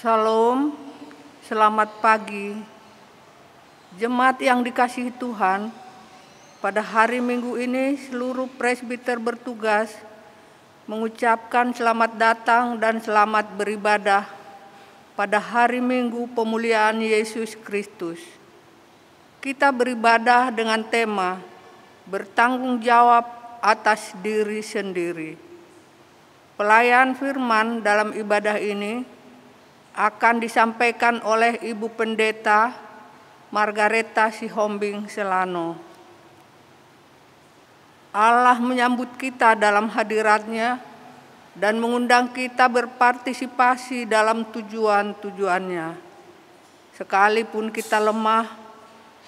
Shalom, selamat pagi. Jemaat yang dikasihi Tuhan, pada hari Minggu ini seluruh presbiter bertugas mengucapkan selamat datang dan selamat beribadah pada hari Minggu pemuliaan Yesus Kristus. Kita beribadah dengan tema bertanggung jawab atas diri sendiri. Pelayan firman dalam ibadah ini akan disampaikan oleh Ibu Pendeta Margareta Sihombing Selano. Allah menyambut kita dalam hadiratnya dan mengundang kita berpartisipasi dalam tujuan-tujuannya. Sekalipun kita lemah,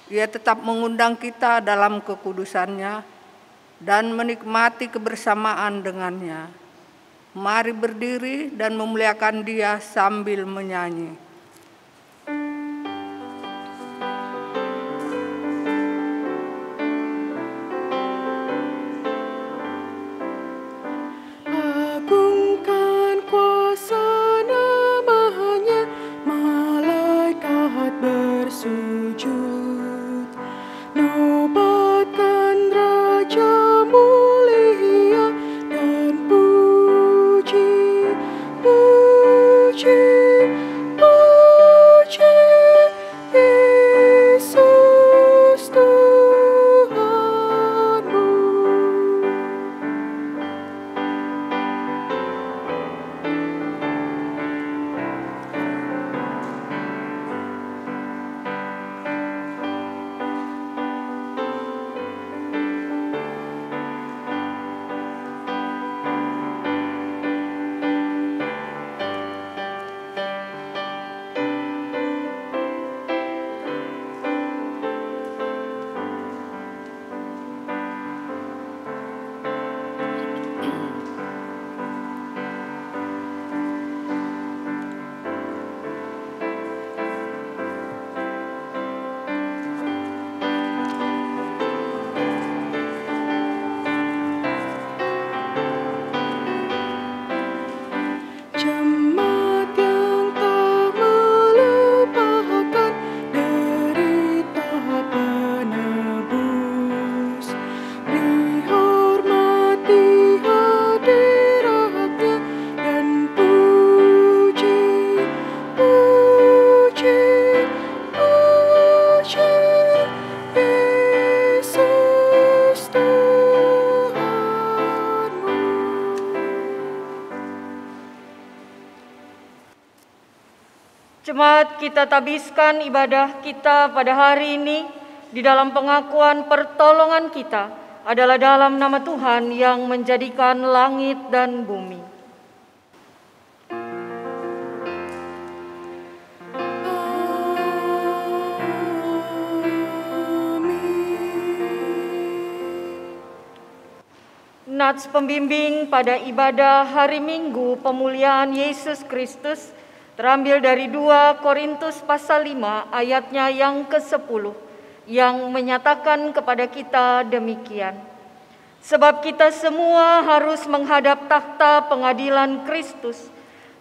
Ia tetap mengundang kita dalam kekudusannya dan menikmati kebersamaan dengannya. Mari berdiri dan memuliakan Dia sambil menyanyi. Agungkan kuasa nama-Nya, malaikat bersujud. Nobatkan Raja mulia dan puji, puji, puji Yesus Tuhanmu. Jemaat yang tak melupakan derita penebus, dihormati hadiratnya dan puji, puji, puji Yesus Tuhanmu. Jemaat, kita tabiskan ibadah kita pada hari ini di dalam pengakuan pertolongan kita adalah dalam nama Tuhan yang menjadikan langit dan bumi. Nats pembimbing pada ibadah hari Minggu pemuliaan Yesus Kristus terambil dari 2 Korintus pasal 5 ayatnya yang ke-10 yang menyatakan kepada kita demikian. Sebab kita semua harus menghadap takhta pengadilan Kristus,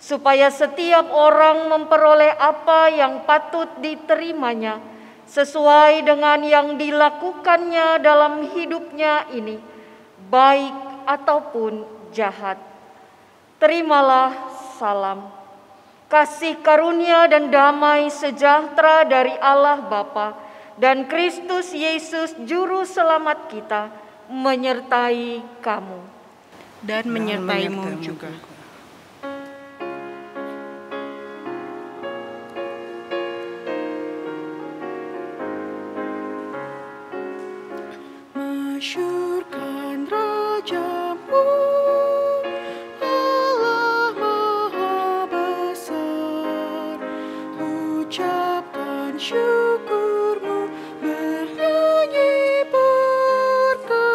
supaya setiap orang memperoleh apa yang patut diterimanya sesuai dengan yang dilakukannya dalam hidupnya ini, baik ataupun jahat. Terimalah salam, kasih karunia dan damai sejahtera dari Allah Bapa dan Kristus Yesus Juru Selamat kita menyertai kamu. Dan menyertaimu juga. Masyurkan Rajamu, Allah Maha Besar. Ucapkan syukurmu, bernyanyi bergema.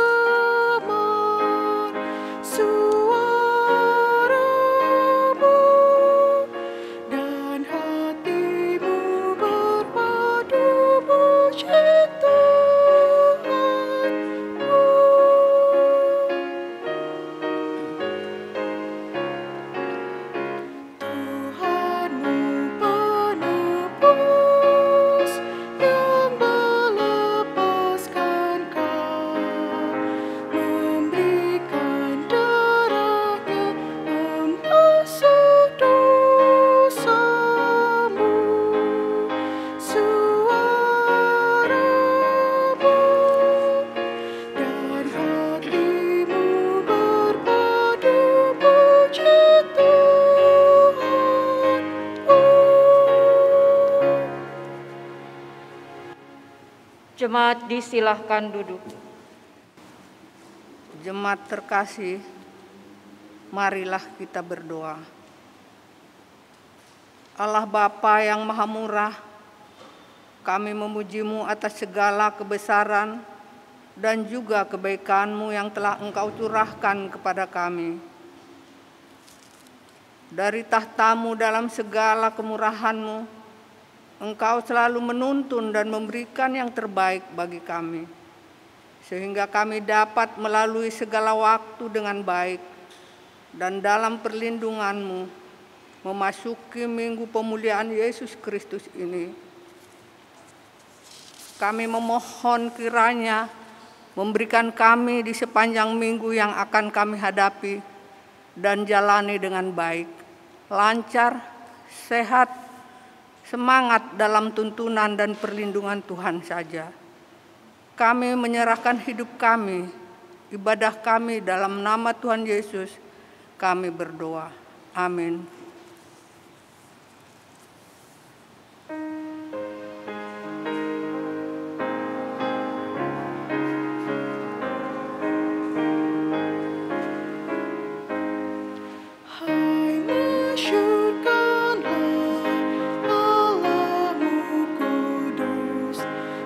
Jemaat disilahkan duduk. Jemaat terkasih, marilah kita berdoa. Allah Bapa yang Maha Murah, kami memuji-Mu atas segala kebesaran dan juga kebaikan-Mu yang telah Engkau curahkan kepada kami. Dari tahta-Mu dalam segala kemurahan-Mu, Engkau selalu menuntun dan memberikan yang terbaik bagi kami, sehingga kami dapat melalui segala waktu dengan baik dan dalam perlindungan-Mu memasuki minggu pemulihan Yesus Kristus ini. Kami memohon kiranya memberikan kami di sepanjang minggu yang akan kami hadapi dan jalani dengan baik, lancar, sehat, semangat dalam tuntunan dan perlindungan Tuhan saja. Kami menyerahkan hidup kami, ibadah kami dalam nama Tuhan Yesus, kami berdoa. Amin. Hai masyurkanlah Allahmu kudus,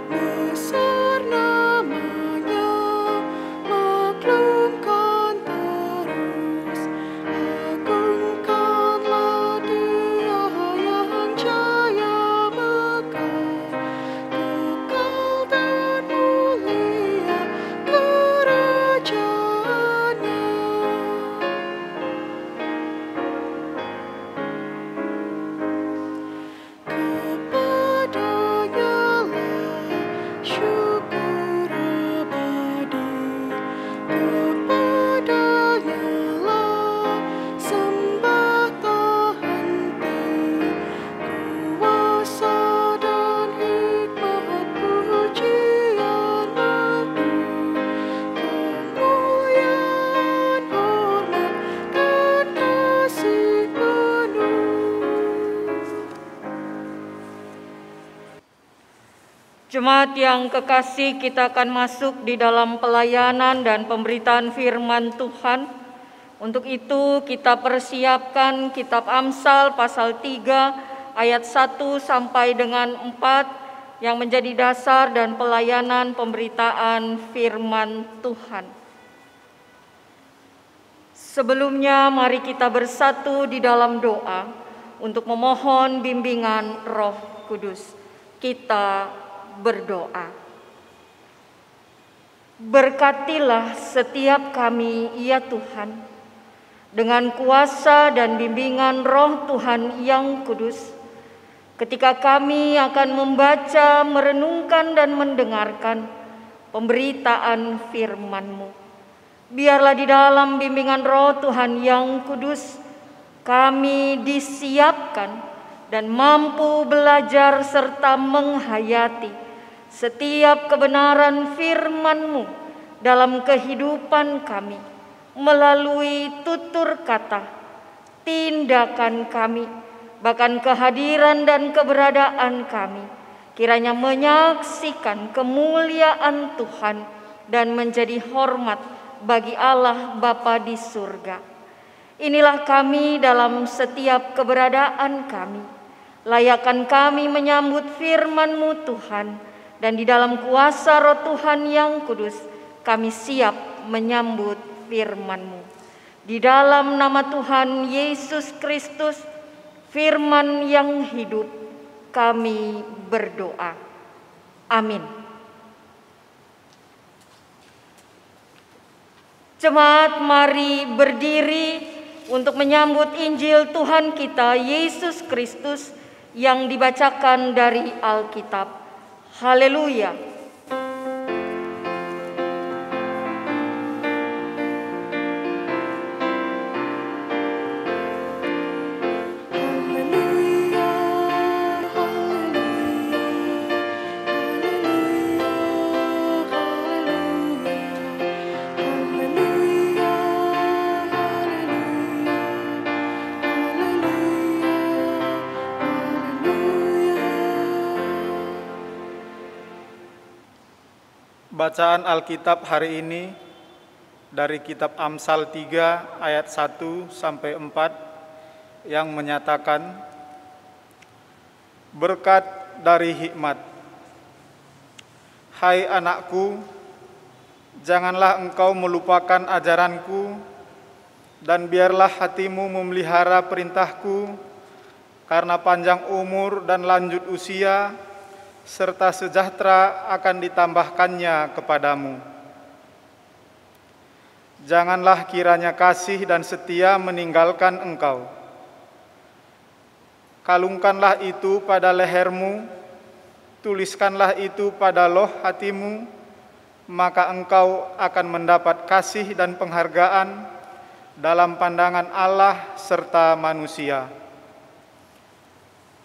besar namanya, maklumkan terus, agungkanlah Dia yang jaya megah, kekal dan mulia kerajaannya. Kepadanya lah syukur abadi, kepadanya lah sembah tak henti, kuasa dan hikmat pujian merdu, kemuliaan, hormat, dan kasih penuh. Jemaat yang kekasih, kita akan masuk di dalam pelayanan dan pemberitaan firman Tuhan. Untuk itu kita persiapkan kitab Amsal pasal 3 ayat 1 sampai dengan 4 yang menjadi dasar dan pelayanan pemberitaan firman Tuhan. Sebelumnya mari kita bersatu di dalam doa untuk memohon bimbingan Roh Kudus. Kita berdoa. Berkatilah setiap kami, ya Tuhan, dengan kuasa dan bimbingan Roh Tuhan yang kudus, ketika kami akan membaca, merenungkan, dan mendengarkan pemberitaan firman-Mu. Biarlah di dalam bimbingan Roh Tuhan yang kudus, kami disiapkan dan mampu belajar serta menghayati setiap kebenaran firman-Mu dalam kehidupan kami, melalui tutur kata, tindakan kami, bahkan kehadiran dan keberadaan kami, kiranya menyaksikan kemuliaan Tuhan dan menjadi hormat bagi Allah Bapa di surga. Inilah kami dalam setiap keberadaan kami. Layakkan kami menyambut firman-Mu Tuhan, dan di dalam kuasa Roh Tuhan yang kudus, kami siap menyambut firman-Mu. Di dalam nama Tuhan Yesus Kristus, firman yang hidup, kami berdoa. Amin. Jemaat, mari berdiri untuk menyambut Injil Tuhan kita Yesus Kristus yang dibacakan dari Alkitab. Haleluya. Bacaan Alkitab hari ini dari kitab Amsal 3 ayat 1 sampai 4 yang menyatakan, berkat dari hikmat. Hai anakku, janganlah engkau melupakan ajaranku, dan biarlah hatimu memelihara perintahku, karena panjang umur dan lanjut usia, serta sejahtera akan ditambahkannya kepadamu. Janganlah kiranya kasih dan setia meninggalkan engkau. Kalungkanlah itu pada lehermu, tuliskanlah itu pada loh hatimu, maka engkau akan mendapat kasih dan penghargaan dalam pandangan Allah serta manusia.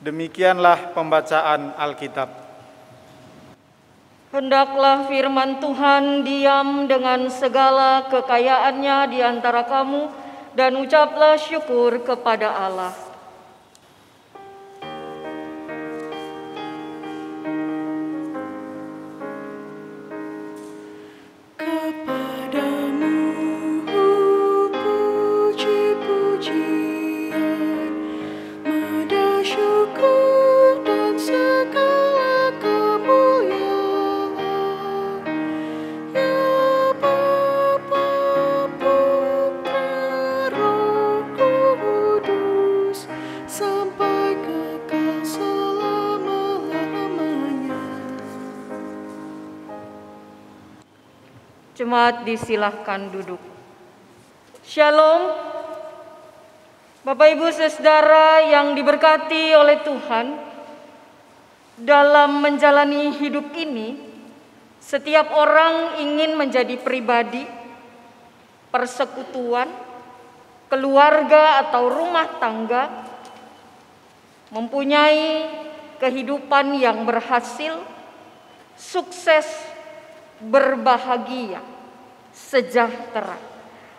Demikianlah pembacaan Alkitab. Hendaklah firman Tuhan diam dengan segala kekayaannya di antara kamu, dan ucaplah syukur kepada Allah. Jemaat disilahkan duduk. Shalom. Bapak Ibu Saudara yang diberkati oleh Tuhan, dalam menjalani hidup ini, setiap orang ingin menjadi pribadi, persekutuan, keluarga atau rumah tangga, mempunyai kehidupan yang berhasil, sukses, berbahagia, sejahtera.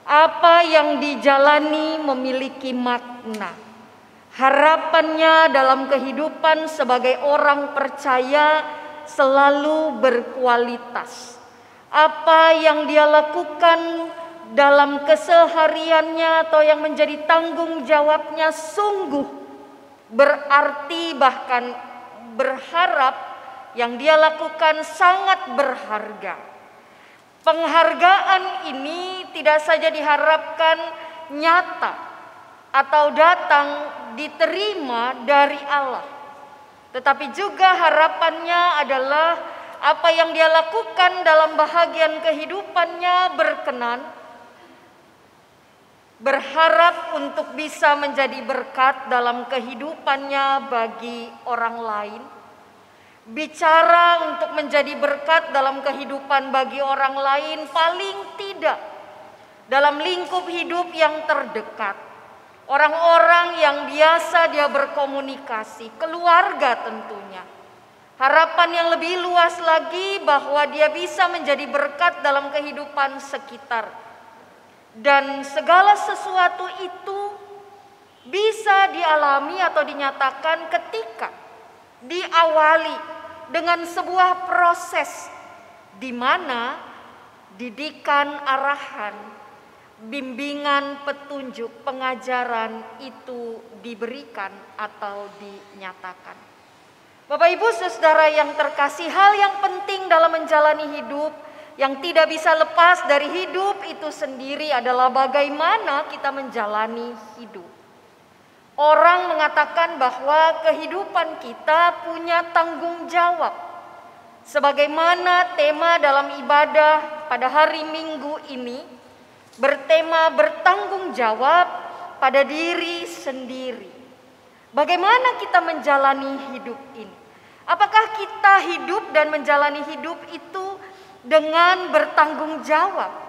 Apa yang dijalani memiliki makna. Harapannya dalam kehidupan sebagai orang percaya selalu berkualitas. Apa yang dia lakukan dalam kesehariannya atau yang menjadi tanggung jawabnya sungguh berarti, bahkan berharap yang dia lakukan sangat berharga. Penghargaan ini tidak saja diharapkan nyata atau datang diterima dari Allah, tetapi juga harapannya adalah apa yang dia lakukan dalam bahagian kehidupannya berkenan, berharap untuk bisa menjadi berkat dalam kehidupannya bagi orang lain. Bicara untuk menjadi berkat dalam kehidupan bagi orang lain, paling tidak dalam lingkup hidup yang terdekat. Orang-orang yang biasa dia berkomunikasi, keluarga tentunya. Harapan yang lebih luas lagi bahwa dia bisa menjadi berkat dalam kehidupan sekitar. Dan segala sesuatu itu bisa dialami atau dinyatakan ketika diawali dengan sebuah proses di mana didikan, arahan, bimbingan, petunjuk, pengajaran itu diberikan atau dinyatakan. Bapak Ibu Saudara yang terkasih, hal yang penting dalam menjalani hidup yang tidak bisa lepas dari hidup itu sendiri adalah bagaimana kita menjalani hidup. Orang mengatakan bahwa kehidupan kita punya tanggung jawab. Sebagaimana tema dalam ibadah pada hari Minggu ini bertema bertanggung jawab pada diri sendiri. Bagaimana kita menjalani hidup ini? Apakah kita hidup dan menjalani hidup itu dengan bertanggung jawab?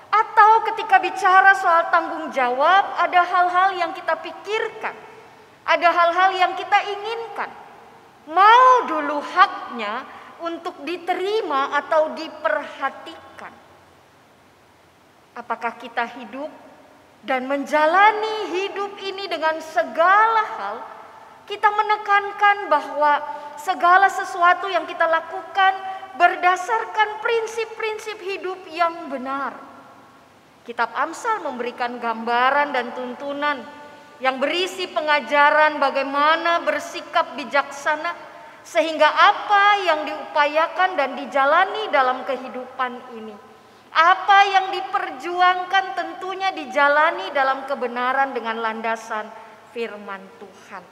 Atau ketika bicara soal tanggung jawab, ada hal-hal yang kita pikirkan, ada hal-hal yang kita inginkan. Mau dulu haknya untuk diterima atau diperhatikan. Apakah kita hidup dan menjalani hidup ini dengan segala hal, kita menekankan bahwa segala sesuatu yang kita lakukan berdasarkan prinsip-prinsip hidup yang benar. Kitab Amsal memberikan gambaran dan tuntunan yang berisi pengajaran bagaimana bersikap bijaksana sehingga apa yang diupayakan dan dijalani dalam kehidupan ini, apa yang diperjuangkan tentunya dijalani dalam kebenaran dengan landasan firman Tuhan.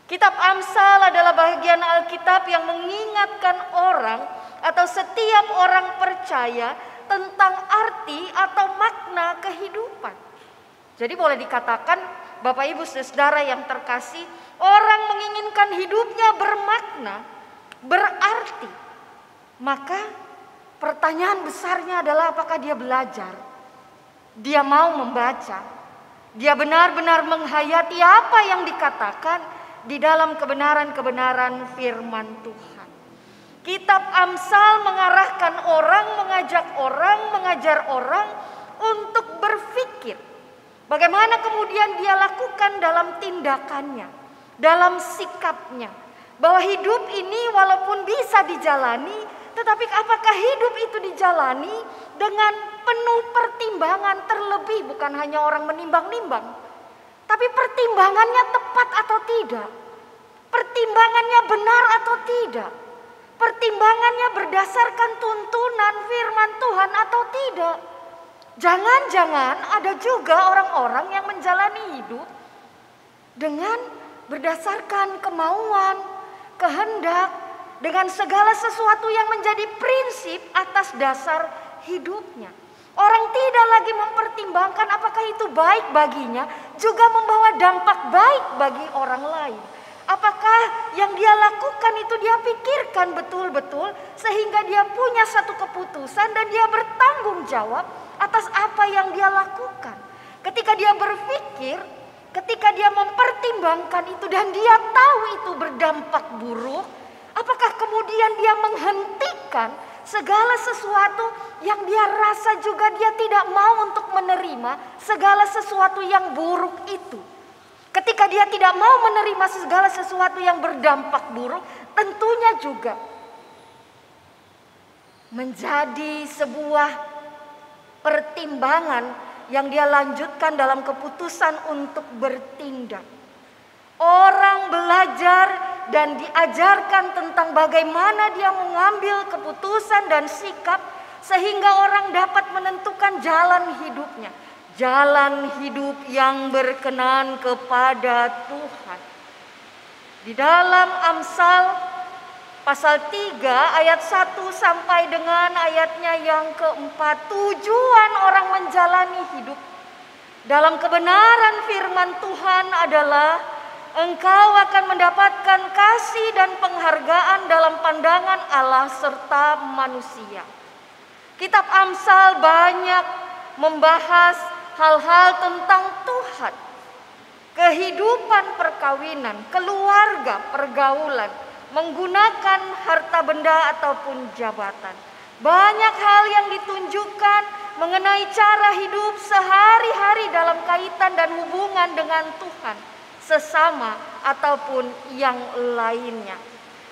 Kitab Amsal adalah bagian Alkitab yang mengingatkan orang atau setiap orang percaya tentang arti atau makna kehidupan. Jadi boleh dikatakan Bapak Ibu Saudara yang terkasih, orang menginginkan hidupnya bermakna, berarti. Maka pertanyaan besarnya adalah apakah dia belajar? Dia mau membaca? Dia benar-benar menghayati apa yang dikatakan di dalam kebenaran-kebenaran firman Tuhan. Kitab Amsal mengarahkan orang, mengajak orang, mengajar orang untuk berpikir. Bagaimana kemudian dia lakukan dalam tindakannya, dalam sikapnya. Bahwa hidup ini walaupun bisa dijalani, tetapi apakah hidup itu dijalani dengan penuh pertimbangan, terlebih bukan hanya orang menimbang-nimbang. Tapi pertimbangannya tepat atau tidak. Pertimbangannya benar atau tidak. Pertimbangannya berdasarkan tuntunan firman Tuhan atau tidak. Jangan-jangan ada juga orang-orang yang menjalani hidup dengan berdasarkan kemauan, kehendak, dengan segala sesuatu yang menjadi prinsip atas dasar hidupnya. Orang tidak lagi mempertimbangkan apakah itu baik baginya, juga membawa dampak baik bagi orang lain. Apakah yang dia lakukan itu dia pikirkan betul-betul sehingga dia punya satu keputusan dan dia bertanggung jawab atas apa yang dia lakukan. Ketika dia berpikir, ketika dia mempertimbangkan itu dan dia tahu itu berdampak buruk, apakah kemudian dia menghentikan segala sesuatu yang dia rasa juga dia tidak mau untuk menerima segala sesuatu yang buruk itu. Ketika dia tidak mau menerima segala sesuatu yang berdampak buruk, tentunya juga menjadi sebuah pertimbangan yang dia lanjutkan dalam keputusan untuk bertindak. Orang belajar dan diajarkan tentang bagaimana dia mengambil keputusan dan sikap sehingga orang dapat menentukan jalan hidupnya. Jalan hidup yang berkenan kepada Tuhan. Di dalam Amsal pasal 3 ayat 1 sampai dengan ayatnya yang keempat, tujuan orang menjalani hidup dalam kebenaran firman Tuhan adalah engkau akan mendapatkan kasih dan penghargaan dalam pandangan Allah serta manusia. Kitab Amsal banyak membahas hal-hal tentang Tuhan, kehidupan perkawinan, keluarga, pergaulan, menggunakan harta benda ataupun jabatan. Banyak hal yang ditunjukkan mengenai cara hidup sehari-hari dalam kaitan dan hubungan dengan Tuhan, sesama ataupun yang lainnya.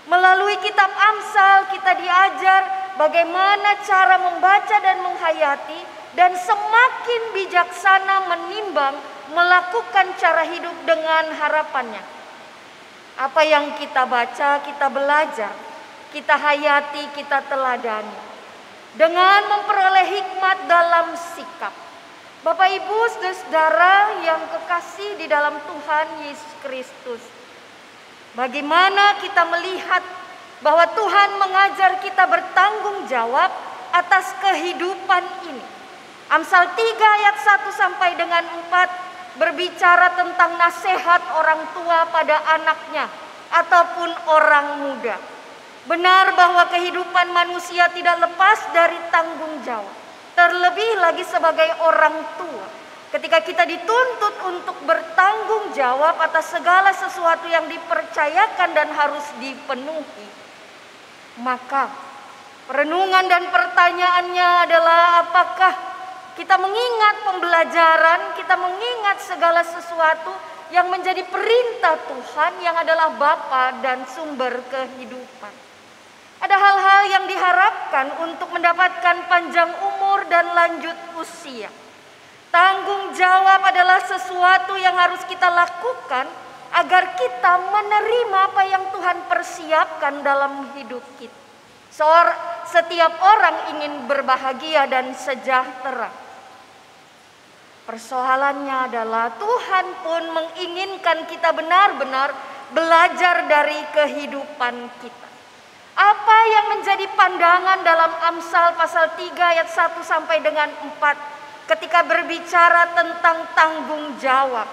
Melalui kitab Amsal kita diajar bagaimana cara membaca dan menghayati dan semakin bijaksana menimbang melakukan cara hidup dengan harapannya. Apa yang kita baca, kita belajar, kita hayati, kita teladani. Dengan memperoleh hikmat dalam sikap. Bapak Ibu Saudara yang kekasih di dalam Tuhan Yesus Kristus. Bagaimana kita melihat bahwa Tuhan mengajar kita bertanggung jawab atas kehidupan ini. Amsal 3 ayat 1 sampai dengan 4 berbicara tentang nasihat orang tua pada anaknya ataupun orang muda. Benar bahwa kehidupan manusia tidak lepas dari tanggung jawab. Terlebih lagi sebagai orang tua. Ketika kita dituntut untuk bertanggung jawab atas segala sesuatu yang dipercayakan dan harus dipenuhi. Maka perenungan dan pertanyaannya adalah apakah kita mengingat pembelajaran, kita mengingat segala sesuatu yang menjadi perintah Tuhan yang adalah Bapa dan sumber kehidupan. Ada hal-hal yang diharapkan untuk mendapatkan panjang umur dan lanjut usia. Tanggung jawab adalah sesuatu yang harus kita lakukan agar kita menerima apa yang Tuhan persiapkan dalam hidup kita. Setiap orang ingin berbahagia dan sejahtera. Persoalannya adalah Tuhan pun menginginkan kita benar-benar belajar dari kehidupan kita. Apa yang menjadi pandangan dalam Amsal pasal 3 ayat 1 sampai dengan 4 ketika berbicara tentang tanggung jawab.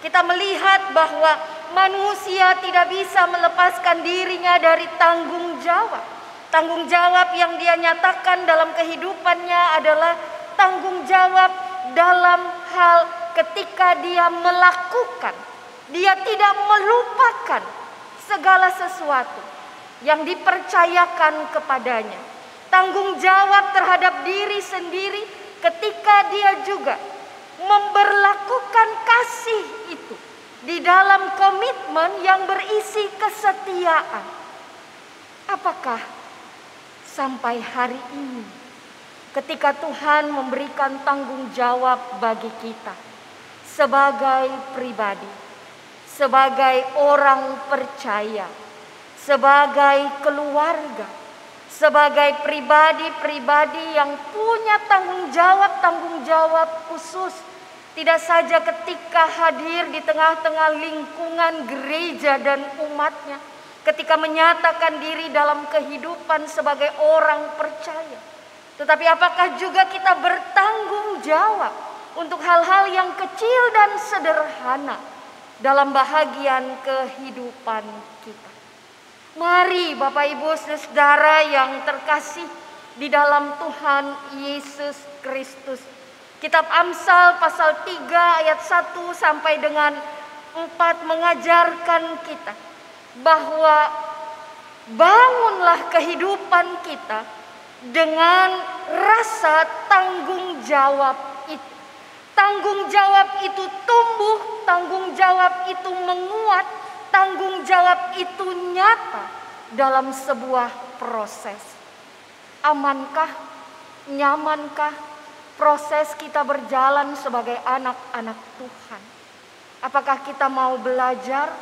Kita melihat bahwa manusia tidak bisa melepaskan dirinya dari tanggung jawab. Tanggung jawab yang dia nyatakan dalam kehidupannya adalah tanggung jawab dalam hal ketika dia melakukan. Dia tidak melupakan segala sesuatu yang dipercayakan kepadanya. Tanggung jawab terhadap diri sendiri ketika dia juga memberlakukan kasih itu di dalam komitmen yang berisi kesetiaan. Apakah sampai hari ini ketika Tuhan memberikan tanggung jawab bagi kita sebagai pribadi, sebagai orang percaya, sebagai keluarga, sebagai pribadi-pribadi yang punya tanggung jawab khusus, tidak saja ketika hadir di tengah-tengah lingkungan gereja dan umatnya, ketika menyatakan diri dalam kehidupan sebagai orang percaya, tetapi apakah juga kita bertanggung jawab untuk hal-hal yang kecil dan sederhana dalam bahagian kehidupan kita. Mari Bapak Ibu Saudara yang terkasih di dalam Tuhan Yesus Kristus. Kitab Amsal pasal 3 ayat 1 sampai dengan 4 mengajarkan kita bahwa bangunlah kehidupan kita dengan rasa tanggung jawab itu. Tanggung jawab itu tumbuh, tanggung jawab itu menguat, tanggung jawab itu nyata dalam sebuah proses. Amankah, nyamankah proses kita berjalan sebagai anak-anak Tuhan? Apakah kita mau belajar?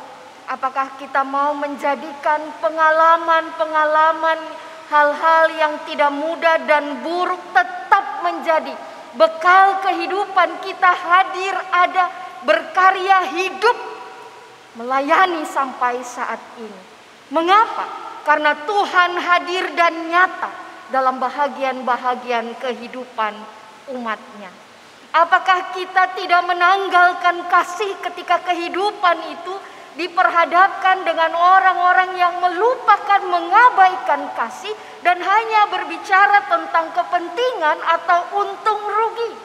Apakah kita mau menjadikan pengalaman-pengalaman hal-hal yang tidak mudah dan buruk tetap menjadi bekal kehidupan kita, hadir, ada, berkarya, hidup, melayani sampai saat ini. Mengapa? Karena Tuhan hadir dan nyata dalam bahagian-bahagian kehidupan umatnya. Apakah kita tidak menanggalkan kasih ketika kehidupan itu diperhadapkan dengan orang-orang yang melupakan, mengabaikan kasih dan hanya berbicara tentang kepentingan atau untung rugi?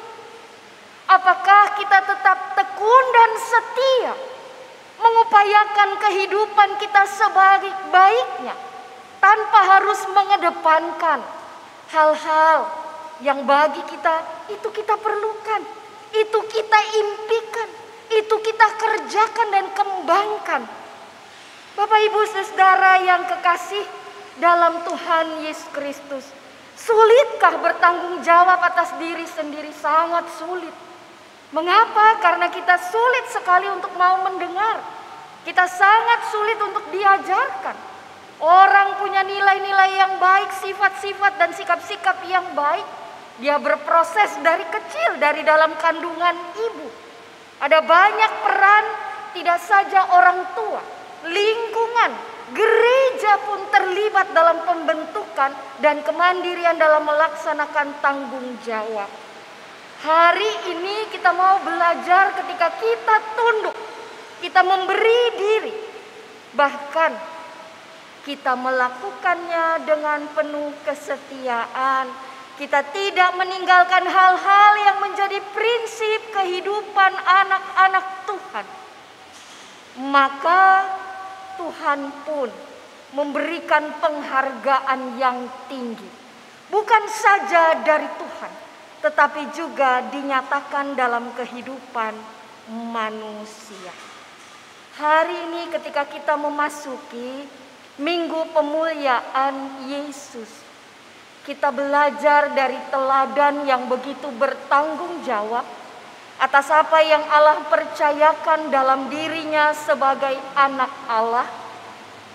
Apakah kita tetap tekun dan setia mengupayakan kehidupan kita sebaik-baiknya tanpa harus mengedepankan hal-hal yang bagi kita itu kita perlukan, itu kita impikan, itu kita kerjakan dan kembangkan? Bapak Ibu Saudara yang kekasih dalam Tuhan Yesus Kristus, sulitkah bertanggung jawab atas diri sendiri? Sangat sulit. Mengapa? Karena kita sulit sekali untuk mau mendengar. Kita sangat sulit untuk diajarkan. Orang punya nilai-nilai yang baik, sifat-sifat dan sikap-sikap yang baik. Dia berproses dari kecil, dari dalam kandungan ibu. Ada banyak peran, tidak saja orang tua, lingkungan, gereja pun terlibat dalam pembentukan dan kemandirian dalam melaksanakan tanggung jawab. Hari ini kita mau belajar ketika kita tunduk, kita memberi diri, bahkan kita melakukannya dengan penuh kesetiaan. Kita tidak meninggalkan hal-hal yang menjadi prinsip kehidupan anak-anak Tuhan. Maka Tuhan pun memberikan penghargaan yang tinggi. Bukan saja dari Tuhan, tetapi juga dinyatakan dalam kehidupan manusia. Hari ini ketika kita memasuki Minggu Pemuliaan Yesus. Kita belajar dari teladan yang begitu bertanggung jawab atas apa yang Allah percayakan dalam dirinya sebagai anak Allah.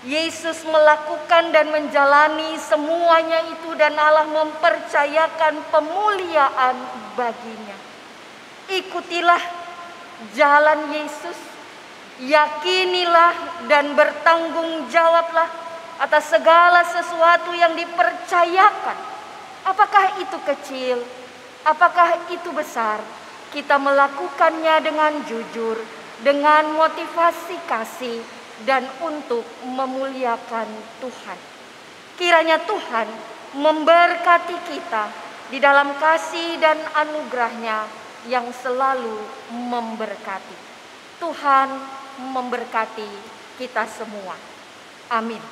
Yesus melakukan dan menjalani semuanya itu dan Allah mempercayakan pemuliaan baginya. Ikutilah jalan Yesus, yakinilah dan bertanggung jawablah atas segala sesuatu yang dipercayakan. Apakah itu kecil, apakah itu besar, kita melakukannya dengan jujur, dengan motivasi kasih, dan untuk memuliakan Tuhan. Kiranya Tuhan memberkati kita di dalam kasih dan anugerah-Nya yang selalu memberkati. Tuhan memberkati kita semua. Amin.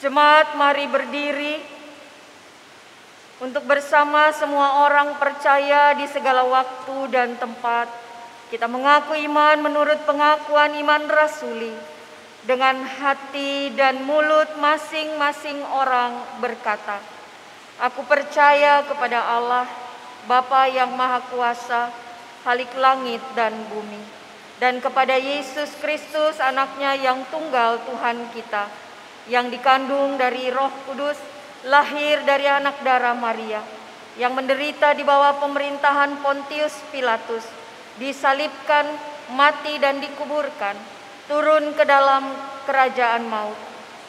Jemaat, mari berdiri untuk bersama semua orang percaya di segala waktu dan tempat. Kita mengaku iman menurut pengakuan iman rasuli. Dengan hati dan mulut masing-masing orang berkata, "Aku percaya kepada Allah, Bapa yang Maha Kuasa, Khalik langit dan bumi, dan kepada Yesus Kristus, Anaknya yang tunggal Tuhan kita, yang dikandung dari Roh Kudus, lahir dari anak darah Maria, yang menderita di bawah pemerintahan Pontius Pilatus, disalibkan, mati dan dikuburkan, turun ke dalam kerajaan maut.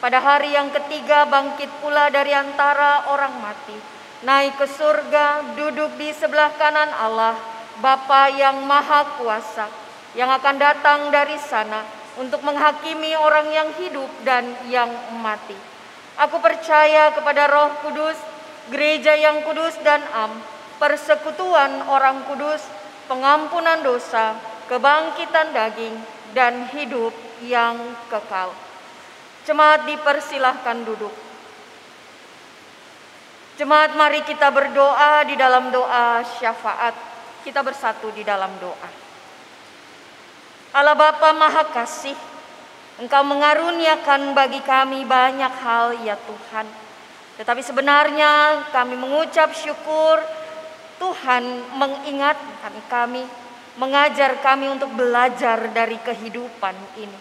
Pada hari yang ketiga bangkit pula dari antara orang mati, naik ke surga, duduk di sebelah kanan Allah, Bapa yang Maha Kuasa, yang akan datang dari sana untuk menghakimi orang yang hidup dan yang mati. Aku percaya kepada Roh Kudus, gereja yang kudus dan am, persekutuan orang kudus, pengampunan dosa, kebangkitan daging, dan hidup yang kekal. Jemaat dipersilahkan duduk. Jemaat, mari kita berdoa di dalam doa syafaat. Kita bersatu di dalam doa. Allah Bapa Maha Kasih, Engkau mengaruniakan bagi kami banyak hal ya Tuhan. Tetapi sebenarnya kami mengucap syukur, Tuhan mengingatkan kami, mengajar kami untuk belajar dari kehidupan ini.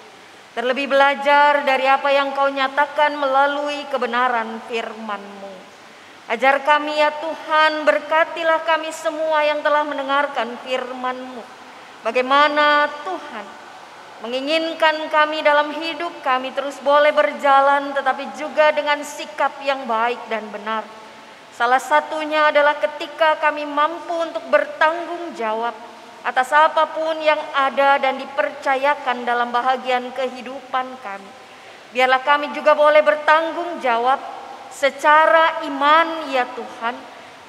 Terlebih belajar dari apa yang Kau nyatakan melalui kebenaran firman-Mu. Ajar kami ya Tuhan, berkatilah kami semua yang telah mendengarkan firman-Mu. Bagaimana Tuhan menginginkan kami dalam hidup kami terus boleh berjalan, tetapi juga dengan sikap yang baik dan benar. Salah satunya adalah ketika kami mampu untuk bertanggung jawab atas apapun yang ada dan dipercayakan dalam bahagian kehidupan kami. Biarlah kami juga boleh bertanggung jawab secara iman ya Tuhan,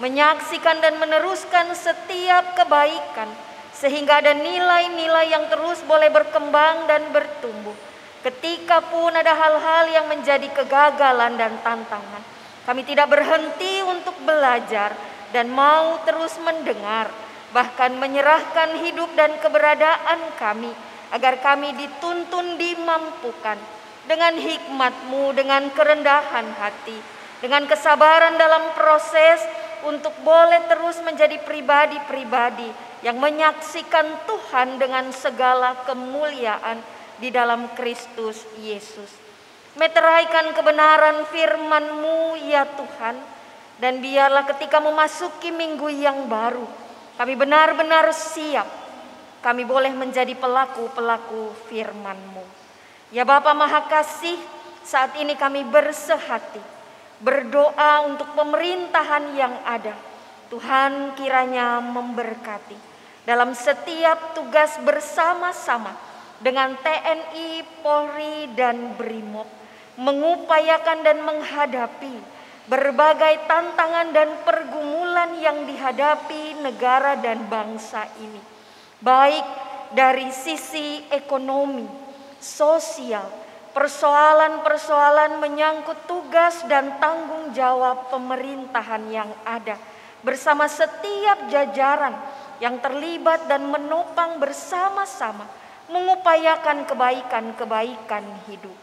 menyaksikan dan meneruskan setiap kebaikan, sehingga ada nilai-nilai yang terus boleh berkembang dan bertumbuh. Ketika pun ada hal-hal yang menjadi kegagalan dan tantangan, kami tidak berhenti untuk belajar dan mau terus mendengar, bahkan menyerahkan hidup dan keberadaan kami, agar kami dituntun dimampukan dengan hikmat-Mu, dengan kerendahan hati, dengan kesabaran dalam proses untuk boleh terus menjadi pribadi-pribadi yang menyaksikan Tuhan dengan segala kemuliaan di dalam Kristus Yesus. Meteraikan kebenaran firman-Mu ya Tuhan, dan biarlah ketika memasuki minggu yang baru, kami benar-benar siap, kami boleh menjadi pelaku-pelaku firman-Mu. Ya Bapa Maha Kasih, saat ini kami bersehati, berdoa untuk pemerintahan yang ada. Tuhan kiranya memberkati dalam setiap tugas bersama-sama dengan TNI, Polri, dan BRIMOB, mengupayakan dan menghadapi berbagai tantangan dan pergumulan yang dihadapi negara dan bangsa ini, baik dari sisi ekonomi, sosial, persoalan-persoalan menyangkut tugas dan tanggung jawab pemerintahan yang ada, bersama setiap jajaran yang terlibat dan menopang bersama-sama mengupayakan kebaikan-kebaikan hidup.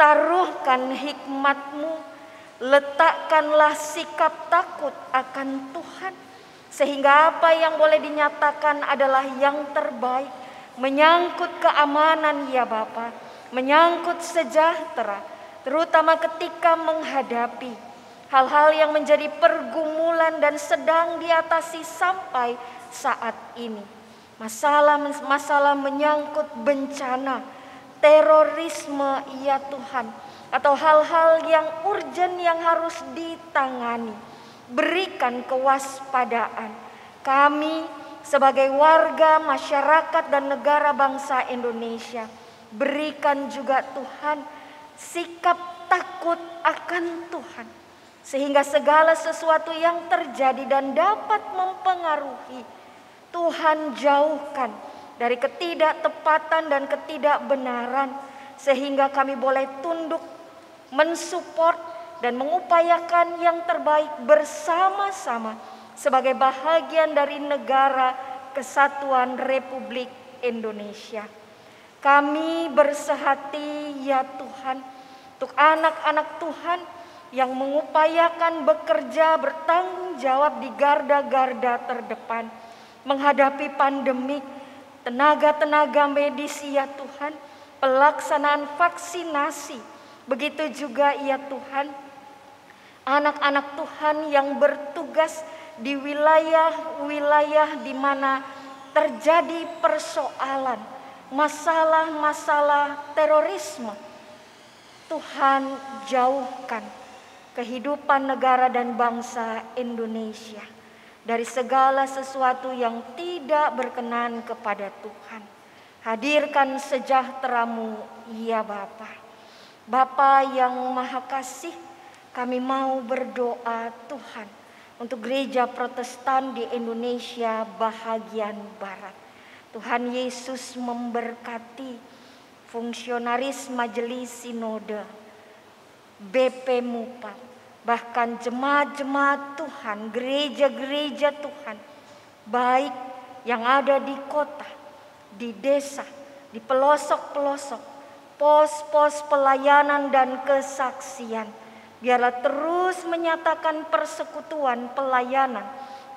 Taruhkan hikmat-Mu, letakkanlah sikap takut akan Tuhan, sehingga apa yang boleh dinyatakan adalah yang terbaik, menyangkut keamanan ya Bapa, menyangkut sejahtera, terutama ketika menghadapi hal-hal yang menjadi pergumulan dan sedang diatasi sampai saat ini. Masalah-masalah menyangkut bencana, terorisme ya Tuhan, atau hal-hal yang urgen yang harus ditangani. Berikan kewaspadaan. Kami sebagai warga, masyarakat dan negara bangsa Indonesia, berikan juga Tuhan sikap takut akan Tuhan, sehingga segala sesuatu yang terjadi dan dapat mempengaruhi, Tuhan jauhkan dari ketidaktepatan dan ketidakbenaran, sehingga kami boleh tunduk, mensupport dan mengupayakan yang terbaik bersama-sama sebagai bahagian dari negara kesatuan Republik Indonesia. Kami bersehati ya Tuhan untuk anak-anak Tuhan yang mengupayakan bekerja bertanggung jawab di garda-garda terdepan menghadapi pandemik, tenaga-tenaga medis ya Tuhan, pelaksanaan vaksinasi, begitu juga ya Tuhan anak-anak Tuhan yang bertugas di wilayah-wilayah di mana terjadi persoalan, masalah-masalah terorisme. Tuhan jauhkan kehidupan negara dan bangsa Indonesia dari segala sesuatu yang tidak berkenan kepada Tuhan. Hadirkan sejahtera-Mu, ya Bapa. Bapa yang Maha Kasih, kami mau berdoa Tuhan untuk gereja Protestan di Indonesia bahagian Barat. Tuhan Yesus memberkati fungsionaris Majelis Sinode, BP MUPA, bahkan jemaat-jemaat Tuhan, gereja-gereja Tuhan, baik yang ada di kota, di desa, di pelosok-pelosok, pos-pos pelayanan dan kesaksian. Biarlah terus menyatakan persekutuan, pelayanan,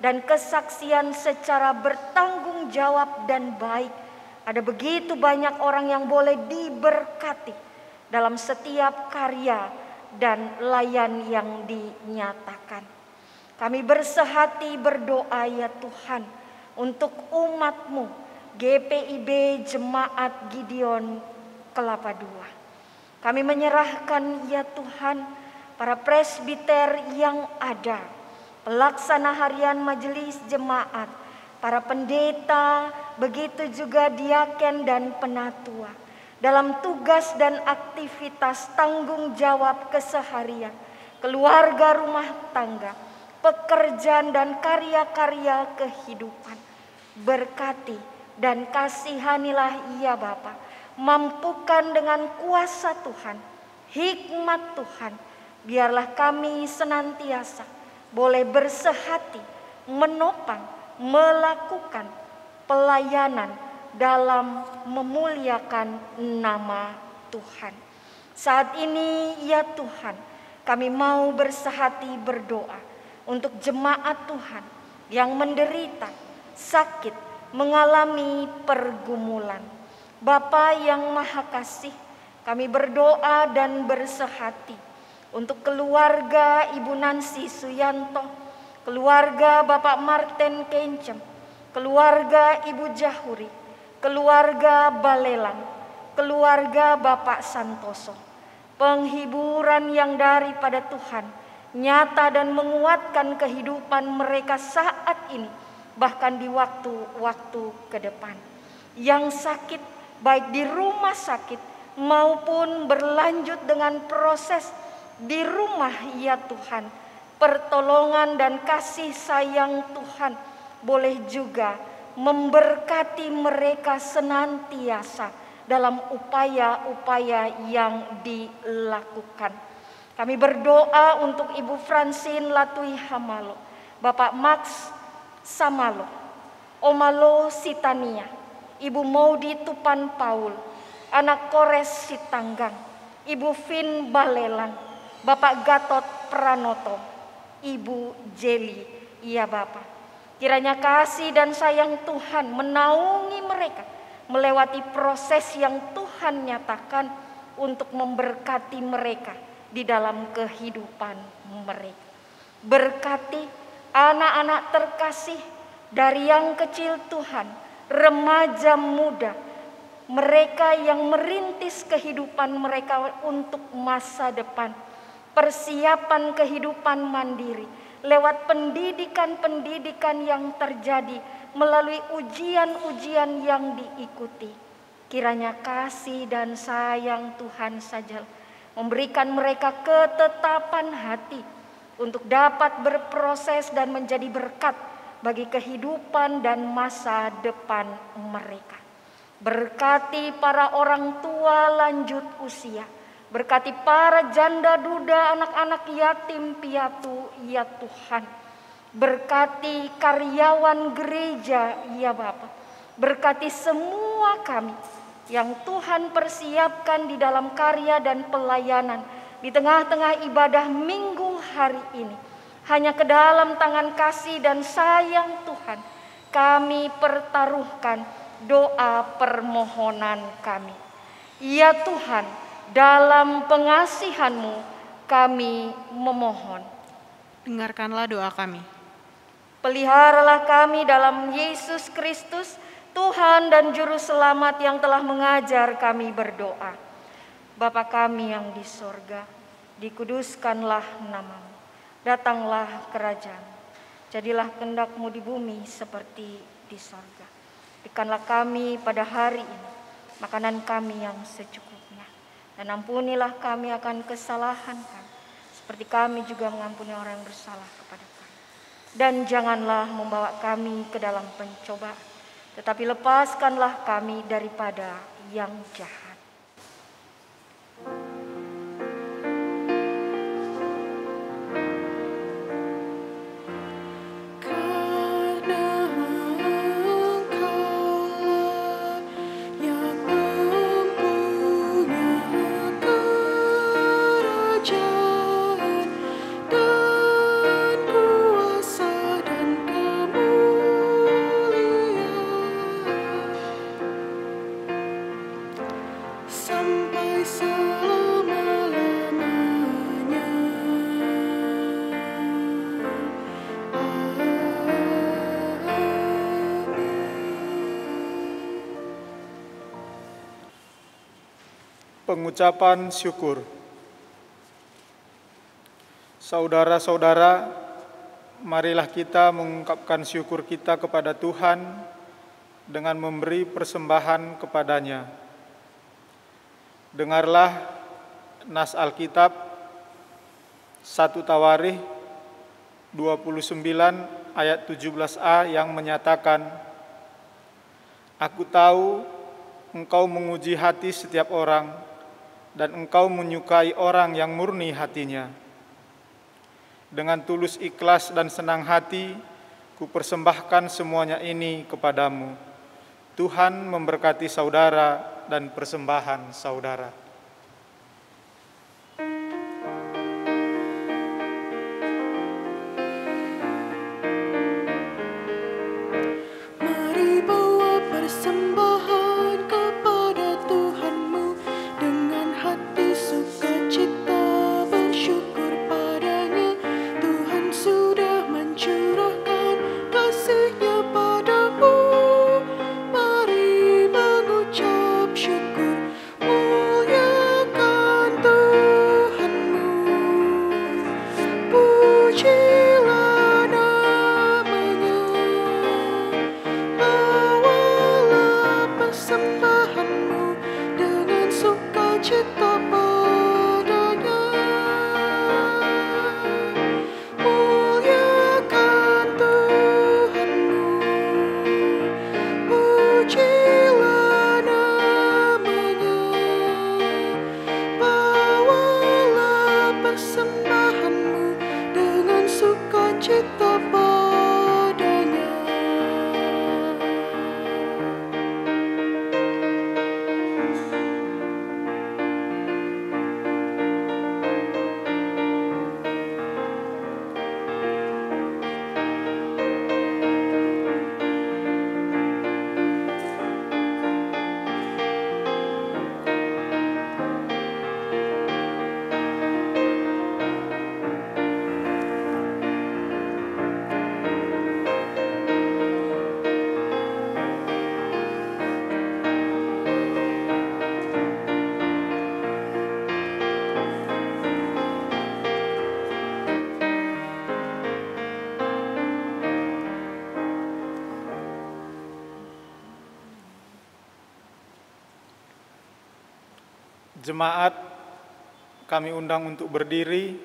dan kesaksian secara bertanggung jawab dan baik. Ada begitu banyak orang yang boleh diberkati dalam setiap karya dan layan yang dinyatakan. Kami bersehati berdoa ya Tuhan untuk umat-Mu, GPIB Jemaat Gideon Kelapa II. Kami menyerahkan ya Tuhan para presbiter yang ada, pelaksana harian majelis jemaat, para pendeta, begitu juga diaken dan penatua, dalam tugas dan aktivitas tanggung jawab keseharian, keluarga rumah tangga, pekerjaan dan karya-karya kehidupan. Berkati dan kasihanilah ya Bapa, mampukan dengan kuasa Tuhan, hikmat Tuhan, biarlah kami senantiasa boleh bersehati, menopang, melakukan pelayanan dalam memuliakan nama Tuhan. Saat ini ya Tuhan, kami mau bersehati berdoa untuk jemaat Tuhan yang menderita, sakit, mengalami pergumulan. Bapa yang Maha Kasih, kami berdoa dan bersehati untuk keluarga Ibu Nancy Suyanto, keluarga Bapak Martin Kencem, keluarga Ibu Jahuri, keluarga Balelang, keluarga Bapak Santoso. Penghiburan yang daripada Tuhan nyata dan menguatkan kehidupan mereka saat ini, bahkan di waktu-waktu ke depan. Yang sakit baik di rumah sakit maupun berlanjut dengan proses di rumah ya Tuhan, pertolongan dan kasih sayang Tuhan boleh juga memberkati mereka senantiasa dalam upaya-upaya yang dilakukan. Kami berdoa untuk Ibu Francine Latui Hamalo, Bapak Max Samalo, Omalo Sitania, Ibu Maudi Tupan Paul, Anak Kores Sitanggang, Ibu Vin Balelang, Bapak Gatot Pranoto, Ibu Jeli, iya Bapak. Kiranya kasih dan sayang Tuhan menaungi mereka melewati proses yang Tuhan nyatakan untuk memberkati mereka di dalam kehidupan mereka. Berkati anak-anak terkasih dari yang kecil Tuhan, remaja muda, mereka yang merintis kehidupan mereka untuk masa depan, persiapan kehidupan mandiri lewat pendidikan-pendidikan yang terjadi melalui ujian-ujian yang diikuti. Kiranya kasih dan sayang Tuhan saja memberikan mereka ketetapan hati untuk dapat berproses dan menjadi berkat bagi kehidupan dan masa depan mereka. Berkati para orang tua lanjut usia, berkati para janda duda, anak-anak yatim piatu ya Tuhan. Berkati karyawan gereja ya Bapa. Berkati semua kami yang Tuhan persiapkan di dalam karya dan pelayanan di tengah-tengah ibadah minggu hari ini. Hanya ke dalam tangan kasih dan sayang Tuhan kami pertaruhkan doa permohonan kami. Ya Tuhan, dalam pengasihan-Mu kami memohon. Dengarkanlah doa kami. Peliharalah kami dalam Yesus Kristus, Tuhan dan Juru Selamat yang telah mengajar kami berdoa. Bapa kami yang di sorga, dikuduskanlah namamu, datanglah kerajaan, jadilah kehendak-Mu di bumi seperti di sorga. Berikanlah kami pada hari ini makanan kami yang secukupnya, dan ampunilah kami akan kesalahan kami, seperti kami juga mengampuni orang yang bersalah kepada kami. Dan janganlah membawa kami ke dalam pencobaan, tetapi lepaskanlah kami daripada yang jahat. Pengucapan syukur. Saudara-saudara, marilah kita mengungkapkan syukur kita kepada Tuhan dengan memberi persembahan kepadanya. Dengarlah nas Alkitab 1 Tawarikh 29 ayat 17a yang menyatakan, "Aku tahu engkau menguji hati setiap orang, dan engkau menyukai orang yang murni hatinya. Dengan tulus ikhlas dan senang hati, kupersembahkan semuanya ini kepadamu. Tuhan memberkati saudara dan persembahan saudara." Jemaat, kami undang untuk berdiri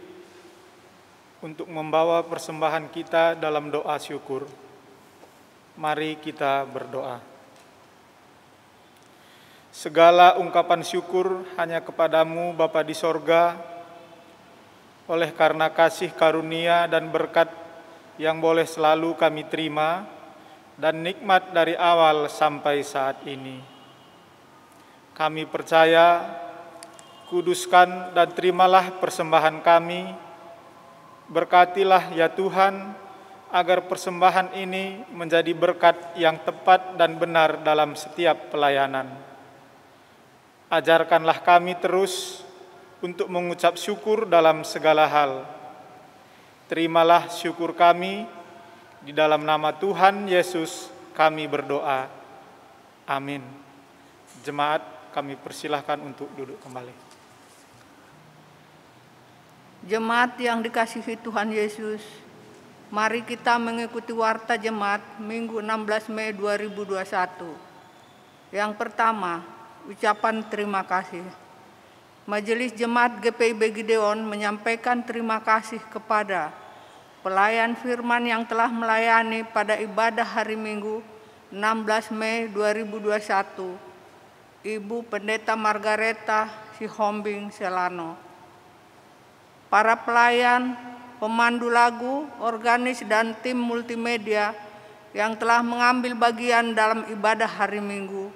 untuk membawa persembahan kita dalam doa syukur. Mari kita berdoa. Segala ungkapan syukur hanya kepadamu Bapa di sorga, oleh karena kasih karunia dan berkat yang boleh selalu kami terima dan nikmat dari awal sampai saat ini. Kami percaya, kuduskan dan terimalah persembahan kami. Berkatilah ya Tuhan, agar persembahan ini menjadi berkat yang tepat dan benar dalam setiap pelayanan. Ajarkanlah kami terus untuk mengucap syukur dalam segala hal. Terimalah syukur kami, di dalam nama Tuhan Yesus kami berdoa. Amin. Jemaat, kami persilahkan untuk duduk kembali. Jemaat yang dikasihi Tuhan Yesus, mari kita mengikuti warta jemaat Minggu 16 Mei 2021. Yang pertama, ucapan terima kasih. Majelis Jemaat GPIB Gideon menyampaikan terima kasih kepada pelayan firman yang telah melayani pada ibadah hari Minggu 16 Mei 2021, Ibu Pendeta Margareta Sihombing Selano. Para pelayan, pemandu lagu, organis, dan tim multimedia yang telah mengambil bagian dalam ibadah hari Minggu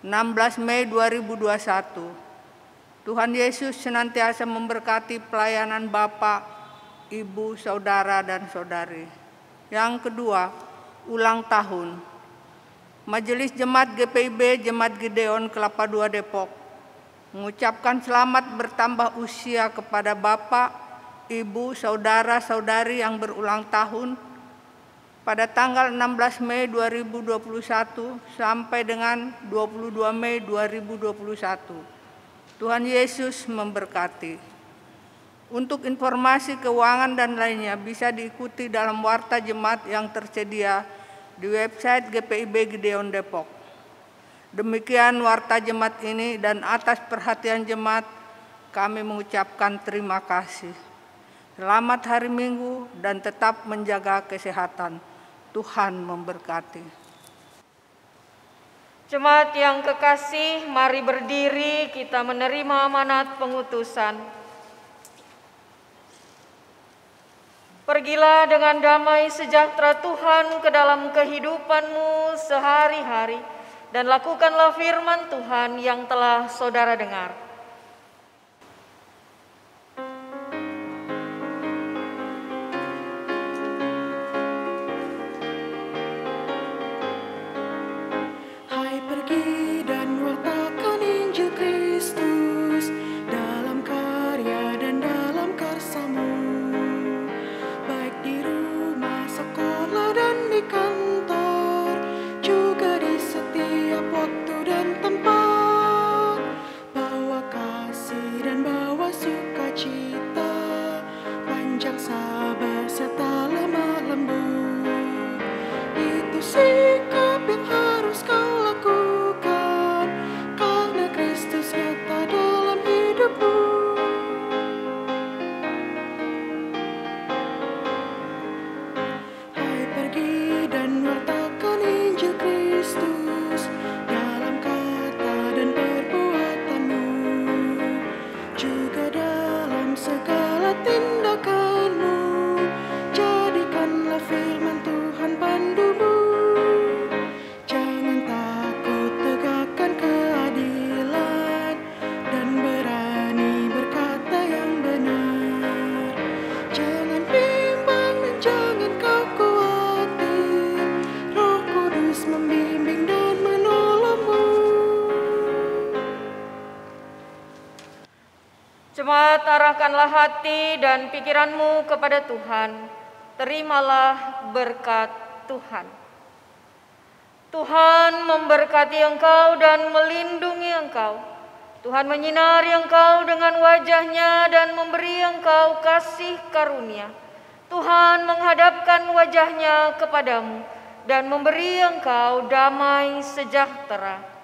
16 Mei 2021. Tuhan Yesus senantiasa memberkati pelayanan Bapak, Ibu, Saudara, dan Saudari. Yang kedua, ulang tahun. Majelis Jemaat GPIB Jemaat Gideon Kelapa II Depok mengucapkan selamat bertambah usia kepada Bapak, Ibu, Saudara, Saudari yang berulang tahun pada tanggal 16 Mei 2021 sampai dengan 22 Mei 2021. Tuhan Yesus memberkati. Untuk informasi keuangan dan lainnya bisa diikuti dalam warta jemaat yang tersedia di website GPIB Gideon Depok. Demikian warta jemaat ini, dan atas perhatian jemaat kami mengucapkan terima kasih. Selamat hari Minggu dan tetap menjaga kesehatan. Tuhan memberkati. Jemaat yang kekasih, mari berdiri kita menerima amanat pengutusan. Pergilah dengan damai sejahtera Tuhan ke dalam kehidupanmu sehari-hari, dan lakukanlah firman Tuhan yang telah saudara dengar. Jemaat, arahkanlah hati dan pikiranmu kepada Tuhan. Terimalah berkat Tuhan. Tuhan memberkati engkau dan melindungi engkau. Tuhan menyinari engkau dengan wajah-Nya dan memberi engkau kasih karunia. Tuhan menghadapkan wajah-Nya kepadamu dan memberi engkau damai sejahtera.